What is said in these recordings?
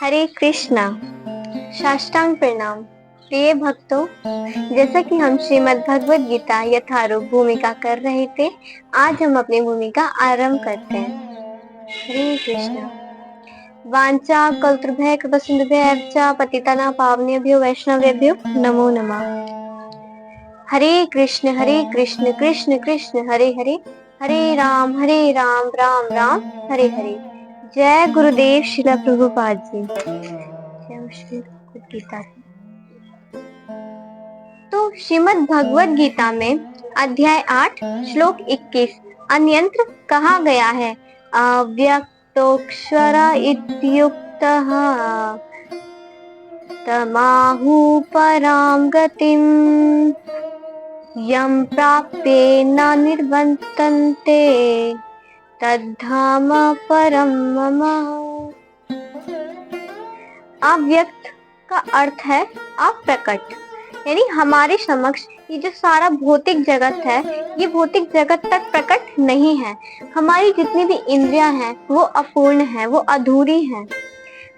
हरे कृष्णा। साष्टांग प्रणाम। प्रिय भक्तों, जैसा कि हम श्रीमद् भगवद गीता यथारूप भूमिका कर रहे थे, आज हम अपनी भूमिका आरंभ करते हैं। हरे कृष्णा। वांचा कल्तुभ्यः कृपासिन्धुभ्यः च पतितानां पावनेभ्यो वैष्णवेभ्यो नमो नमः। हरे कृष्ण कृष्ण कृष्ण हरे हरे, हरे राम राम राम हरे हरे। जय गुरुदेव श्रील प्रभुपाद जी। जय श्री भगवद गीता। तो श्रीमद् भगवद गीता में अध्याय 8 श्लोक 21 अन्यंत्र कहा गया है। अव्यक्तोक्षर इत्युक्तः तमाहु परां गतिम् यं प्राप्ते न निर्वर्तन्ते तद्धाम परम मम। अव्यक्त का अर्थ है अप्रकट, यानी हमारे समक्ष ये जो सारा भौतिक जगत है, ये भौतिक जगत तक प्रकट नहीं है। हमारी जितनी भी इंद्रियां हैं वो अपूर्ण है, वो अधूरी हैं,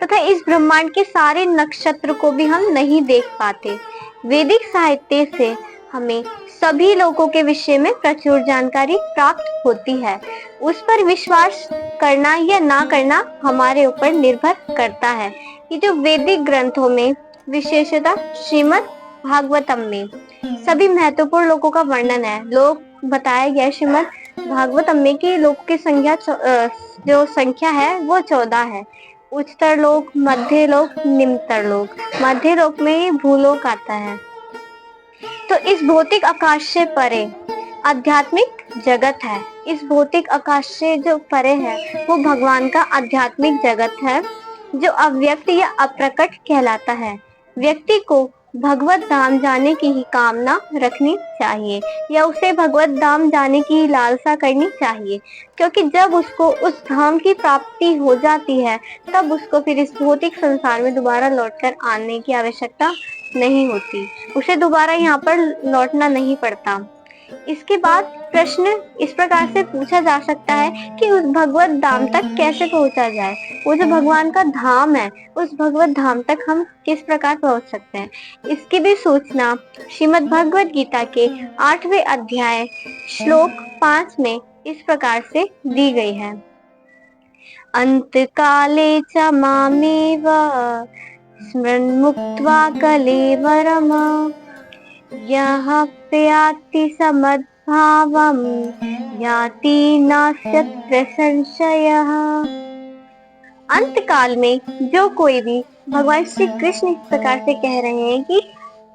तथा इस ब्रह्मांड के सारे नक्षत्र को भी हम नहीं देख पाते। वैदिक साहित्य से हमें सभी लोगों के विषय में प्रचुर जानकारी प्राप्त होती है। उस पर विश्वास करना या ना करना हमारे ऊपर निर्भर करता है। ये जो वैदिक ग्रंथों में, विशेषतः श्रीमद् भागवतम में सभी महत्वपूर्ण लोगों का वर्णन है। लोग बताया गया श्रीमद् भागवतम में कि लोग की संख्या जो संख्या है वो 14 है। उच्चतर लोक, मध्य लोक, निम्नतर लोक। मध्य लोक में ये भूलोक आता है। तो इस भौतिक आकाश से परे आध्यात्मिक जगत है। इस भौतिक आकाश से जो परे है वो भगवान का आध्यात्मिक जगत है, जो अव्यक्त या अप्रकट कहलाता है। व्यक्ति को भगवत धाम जाने की ही कामना रखनी चाहिए, या उसे भगवत धाम जाने की लालसा करनी चाहिए, क्योंकि जब उसको उस धाम की प्राप्ति हो जाती है तब उसको फिर इस भौतिक संसार में दोबारा लौटकर आने की आवश्यकता नहीं होती। उसे दोबारा यहाँ पर लौटना नहीं पड़ता। इसके बाद प्रश्न इस प्रकार से पूछा जा सकता है कि उस भगवत धाम तक कैसे पहुंचा जाए। वो जो भगवान का धाम है, उस भगवत धाम तक हम किस प्रकार पहुंच सकते हैं, इसकी भी सूचना श्रीमद् भगवद गीता के 8वें अध्याय श्लोक 5 में इस प्रकार से दी गई है। अंतकाले च मामेव स्मरन् मुक्त्वा कलेवरम् यः प्रयाति समद्भावम् याति नास्यत्र संशयः। अंत काल में जो कोई भी, भगवान श्री कृष्ण इस प्रकार से कह रहे हैं कि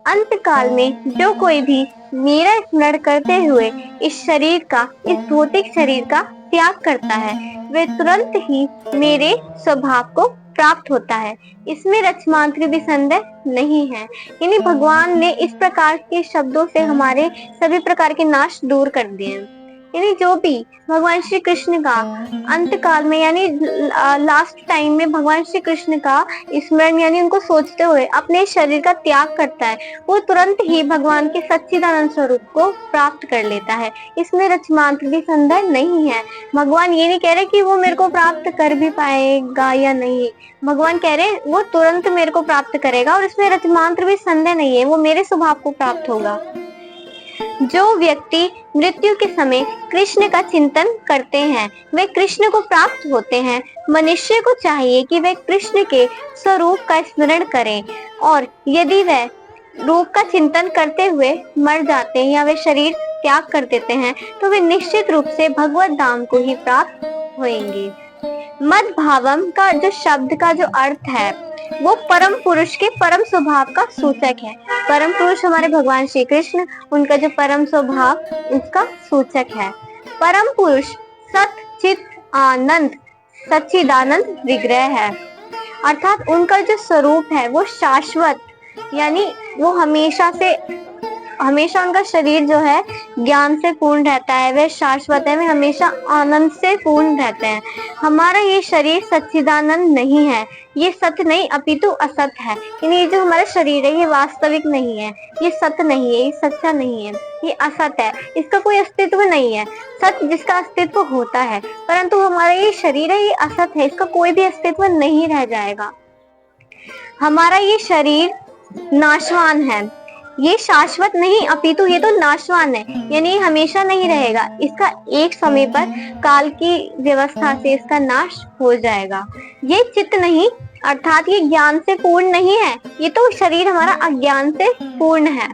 अंत काल में जो कोई भी मेरा स्मरण करते हुए इस शरीर का, इस भौतिक शरीर का त्याग करता है, वे तुरंत ही मेरे स्वभाव को प्राप्त होता है। इसमें रचमात्र भी संदेह नहीं है। यानी भगवान ने इस प्रकार के शब्दों से हमारे सभी प्रकार के नाश दूर कर दिए हैं। यानी जो भी भगवान श्री कृष्ण का अंत काल में, यानी लास्ट टाइम में भगवान श्री कृष्ण का स्मरण यानी उनको सोचते हुए अपने शरीर का त्याग करता है, वो तुरंत ही भगवान के सच्चिदानंद स्वरूप को प्राप्त कर लेता है। इसमें रचमात्र भी संदेह नहीं है। भगवान ये नहीं कह रहे कि वो मेरे को प्राप्त कर भी पाएगा या नहीं। भगवान कह रहे वो तुरंत मेरे को प्राप्त करेगा, और इसमें रचमात्र भी संदेह नहीं है, वो मेरे स्वभाव को प्राप्त होगा। जो व्यक्ति मृत्यु के समय कृष्ण का चिंतन करते हैं वे कृष्ण को प्राप्त होते हैं। मनुष्य को चाहिए कि वे कृष्ण के स्वरूप का स्मरण करें, और यदि वे रूप का चिंतन करते हुए मर जाते हैं या वे शरीर त्याग कर देते हैं तो वे निश्चित रूप से भगवत धाम को ही प्राप्त होंगे। मद भावम का जो शब्द का जो अर्थ है वो परम पुरुष के परम स्वभाव का सूचक है। परम पुरुष हमारे भगवान श्री कृष्ण, उनका जो परम स्वभाव इसका सूचक है। परम पुरुष सत चित आनंद सच्चिदानंद विग्रह है, अर्थात उनका जो स्वरूप है वो शाश्वत, यानी वो हमेशा उनका शरीर जो है ज्ञान से पूर्ण रहता है, वे शाश्वत है, वे हमेशा आनंद से पूर्ण रहते हैं। हमारा ये शरीर सच्चिदानंद नहीं है, ये सत्य नहीं अपितु असत है। यानी ये जो हमारा शरीर है ये वास्तविक नहीं है, ये सत्य नहीं है, ये सच्चा नहीं है, ये असत है, इसका कोई अस्तित्व नहीं है। सत्य जिसका अस्तित्व होता है, परंतु हमारा ये शरीर है ये असत है, इसका कोई भी अस्तित्व नहीं रह जाएगा। हमारा ये शरीर नाशवान है, ये शाश्वत नहीं अपितु ये तो नाशवान है, यानी हमेशा नहीं रहेगा। इसका एक समय पर काल की व्यवस्था से इसका नाश हो जाएगा। ये चित्त नहीं अर्थात ये ज्ञान से पूर्ण नहीं है, ये तो शरीर हमारा अज्ञान से पूर्ण है,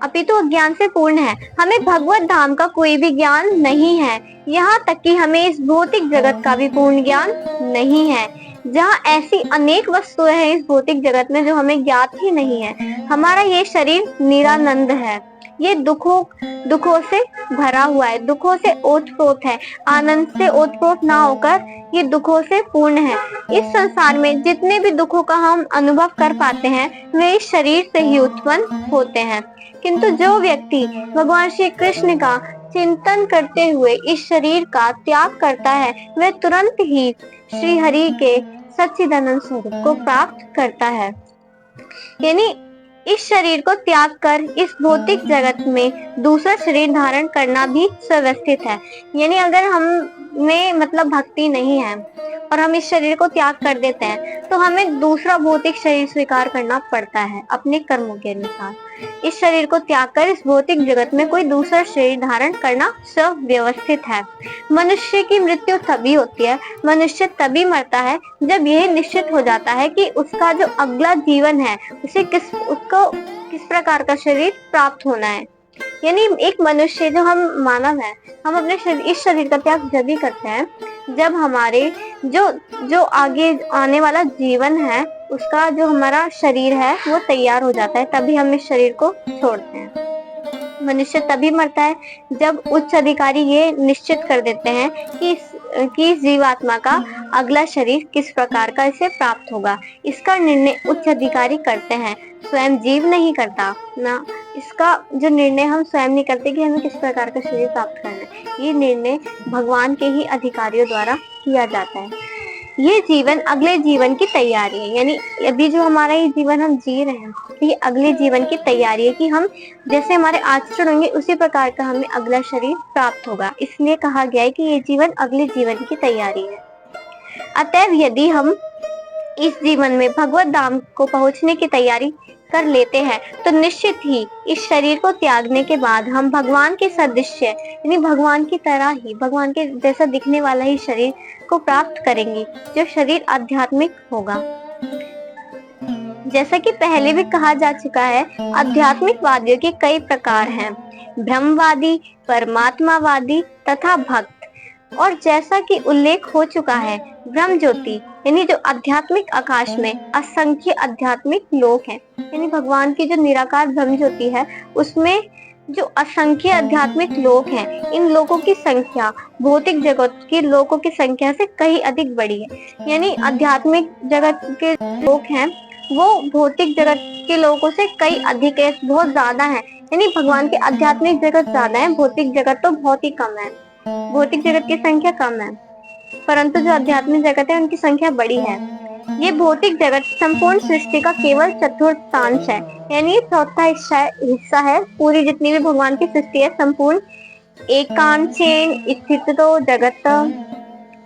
अपितु अज्ञान से पूर्ण है। हमें भगवत धाम का कोई भी ज्ञान नहीं है, यहाँ तक कि हमें इस भौतिक जगत का भी पूर्ण ज्ञान नहीं है, जहाँ ऐसी अनेक वस्तुएं हैं इस भौतिक जगत में जो हमें ज्ञात ही नहीं है। हमारा ये शरीर निरानंद है, ये दुखों से भरा हुआ है, दुखों से ओतप्रोत है, आनंद से ओतप्रोत ना होकर ये दुखों से पूर्ण है। इस संसार में जितने भी दुखों का हम अनुभव कर पाते हैं वे इस शरीर से ही उत्पन्न होते हैं। किंतु जो व्यक्ति भगवान श्री कृष्ण का चिंतन करते हुए इस शरीर का त्याग करता है वह तुरंत ही श्री हरि के सच्चिदानंद स्वरूप को प्राप्त करता है। यानी इस शरीर को त्याग कर इस भौतिक जगत में दूसरा शरीर धारण करना भी सुव्यवस्थित है। यानी अगर हम में मतलब भक्ति नहीं है और हम इस शरीर को त्याग कर देते हैं तो हमें दूसरा भौतिक शरीर स्वीकार करना पड़ता है अपने कर्मों के अनुसार। इस शरीर को त्याग कर इस भौतिक जगत में कोई दूसरा शरीर धारण करना सुव्यवस्थित है। मनुष्य की मृत्यु तभी होती है, मनुष्य तभी मरता है जब यह निश्चित हो जाता है कि उसका जो अगला जीवन है उसको किस प्रकार का शरीर प्राप्त होना है। यानी एक मनुष्य जो हम मानव है, हम अपने इस शरीर का त्याग जब भी करते हैं जब हमारे जो आगे आने वाला जीवन है उसका जो हमारा शरीर है वो तैयार हो जाता है, तभी हम इस शरीर को छोड़ते हैं। मनुष्य तभी मरता है जब उच्च अधिकारी ये निश्चित कर देते हैं कि जीवात्मा का अगला शरीर किस प्रकार का इसे प्राप्त होगा। इसका निर्णय उच्च अधिकारी करते हैं, स्वयं जीव नहीं करता ना। इसका जो निर्णय हम स्वयं नहीं करते कि हमें किस प्रकार का शरीर प्राप्त करना है, ये निर्णय भगवान के ही अधिकारियों द्वारा किया जाता है। ये जीवन अगले जीवन की तैयारी है, यानी अभी जो हमारा ये जीवन हम जी रहे हैं ये अगले जीवन की तैयारी है कि हम जैसे हमारे आचरण होंगे उसी प्रकार का हमें अगला शरीर प्राप्त होगा। इसलिए कहा गया है कि ये जीवन अगले जीवन की तैयारी है। अतएव यदि हम इस जीवन में भगवत धाम को पहुंचने की तैयारी कर लेते हैं तो निश्चित ही इस शरीर को त्यागने के बाद हम भगवान के सदृश्य यानी भगवान की तरह ही भगवान के जैसा दिखने वाला ही शरीर को प्राप्त करेंगे, जो शरीर आध्यात्मिक होगा। जैसा कि पहले भी कहा जा चुका है, आध्यात्मिकवादियों के कई प्रकार हैं, ब्रह्मवादी, परमात्मावादी तथा भक्त। और जैसा कि उल्लेख हो चुका है, ब्रह्म ज्योति यानी जो आध्यात्मिक आकाश में असंख्य आध्यात्मिक लोक हैं, यानी भगवान की जो निराकार ब्रह्म ज्योति है उसमें जो असंख्य आध्यात्मिक लोक हैं, इन लोगों की संख्या भौतिक जगत के लोगों की संख्या से कहीं अधिक बड़ी है। यानी आध्यात्मिक जगत के लोग हैं वो भौतिक जगत के लोगों से कई अधिक है, बहुत ज्यादा है। यानी भगवान के आध्यात्मिक जगत ज्यादा है, भौतिक जगत तो बहुत ही कम है। भौतिक जगत की संख्या कम है परंतु जो आध्यात्मिक जगत है उनकी संख्या बड़ी है। ये भौतिक जगत संपूर्ण सृष्टि का केवल चतुर्थांश है, यानी चौथा हिस्सा है। पूरी जितनी भी भगवान की सृष्टि है संपूर्ण एकांशेन स्थित तो जगत।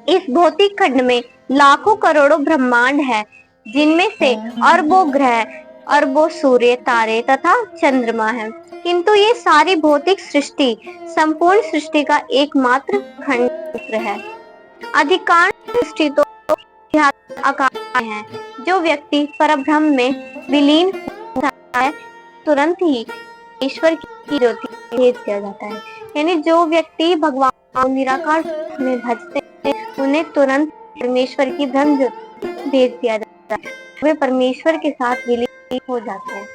इस भौतिक खंड में लाखों करोड़ों ब्रह्मांड है, जिनमें से अरबों ग्रह, अरबों सूर्य, तारे तथा चंद्रमा है। किंतु ये सारी भौतिक सृष्टि संपूर्ण सृष्टि का एकमात्र खंड है। अधिकांश सृष्टि तो आकार है। जो व्यक्ति परब्रह्म में विलीन होता है तुरंत ही ईश्वर की ज्योति भेज दिया जाता है। यानी जो व्यक्ति भगवान निराकार में भजते हैं उन्हें तुरंत परमेश्वर की ब्रह्म ज्योति भेज दिया जाता है, वे परमेश्वर के साथ विलीन हो जाते हैं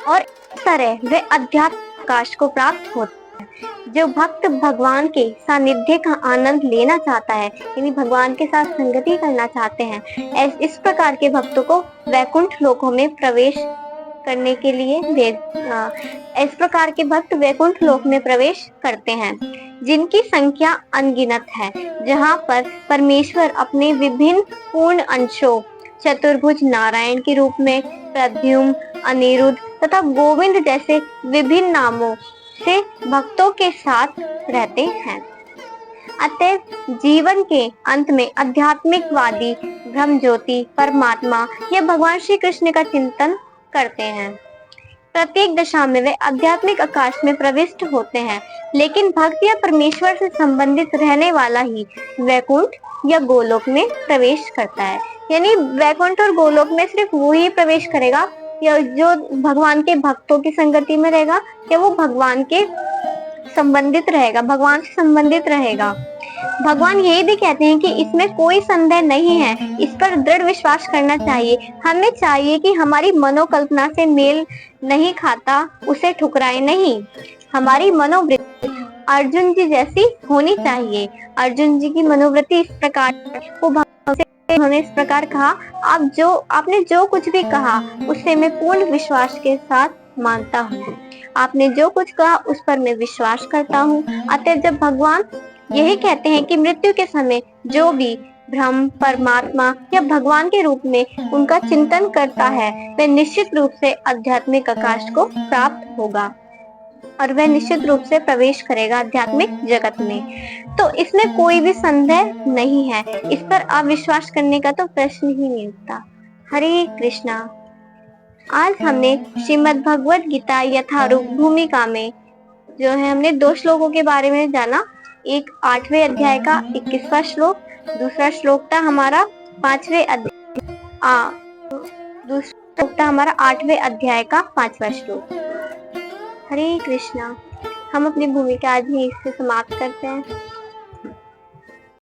और इस तरह वे अध्यात्म प्रकाश को प्राप्त होते हैं। जो भक्त भगवान के सानिध्य का आनंद लेना चाहता है, यानी भगवान के साथ संगति करना चाहते हैं, इस प्रकार के भक्तों को वैकुंठ लोकों में प्रवेश करने के लिए इस प्रकार के भक्त वैकुंठ लोक में प्रवेश करते हैं, जिनकी संख्या अनगिनत है, जहाँ पर परमेश्वर अपने विभिन्न पूर्ण अंशों चतुर्भुज नारायण के रूप में, प्रद्युम्न, अनिरुद्ध तथा गोविंद जैसे विभिन्न नामों से भक्तों के साथ रहते हैं। अतः जीवन के अंत में आध्यात्मिकवादी ब्रह्म ज्योति, परमात्मा या भगवान श्री कृष्ण का चिंतन करते हैं। प्रत्येक दशा में वे आध्यात्मिक आकाश में प्रविष्ट होते हैं, लेकिन भक्त या परमेश्वर से संबंधित रहने वाला ही वैकुंठ या गोलोक में प्रवेश करता है। यानी वैकुंठ और गोलोक में सिर्फ वो ही प्रवेश करेगा या जो भगवान के भक्तों की संगति में रहेगा, या वो भगवान के संबंधित रहेगा, भगवान से संबंधित रहेगा। भगवान यही भी कहते हैं कि इसमें कोई संदेह नहीं है, इस पर दृढ़ विश्वास करना चाहिए। हमें चाहिए कि हमारी मनोकल्पना से मेल नहीं खाता उसे ठुकराए नहीं। हमारी मनोवृत्ति अर्जुन जी जैसी होनी चाहिए। अर्जुन जी की मनोवृत्ति इस प्रकार, वो भगवान से उन्होंने इस प्रकार कहा, आपने जो कुछ भी कहा उससे मैं पूर्ण विश्वास के साथ मानता हूँ। आपने जो कुछ कहा उस पर मैं विश्वास करता हूँ। अतः जब भगवान यही कहते हैं कि मृत्यु के समय जो भी ब्रह्म, परमात्मा या भगवान के रूप में उनका चिंतन करता है, वह निश्चित रूप से आध्यात्मिक आकाश को प्राप्त होगा और वह निश्चित रूप से प्रवेश करेगा आध्यात्मिक जगत में। तो इसमें कोई भी संदेह नहीं है, इस पर अविश्वास करने का तो प्रश्न ही नहीं उठता। हरे कृष्णा। आज हमने श्रीमद् भगवद गीता यथारूप भूमिका में जो है हमने 2 श्लोकों के बारे में जाना। एक 8वें अध्याय का 21वां श्लोक, दूसरा श्लोक था हमारा 5वें दूसरा श्लोक था हमारा 8वें अध्याय का 5वां श्लोक। हरे कृष्णा। हम अपनी भूमिका आज ही इससे समाप्त करते हैं।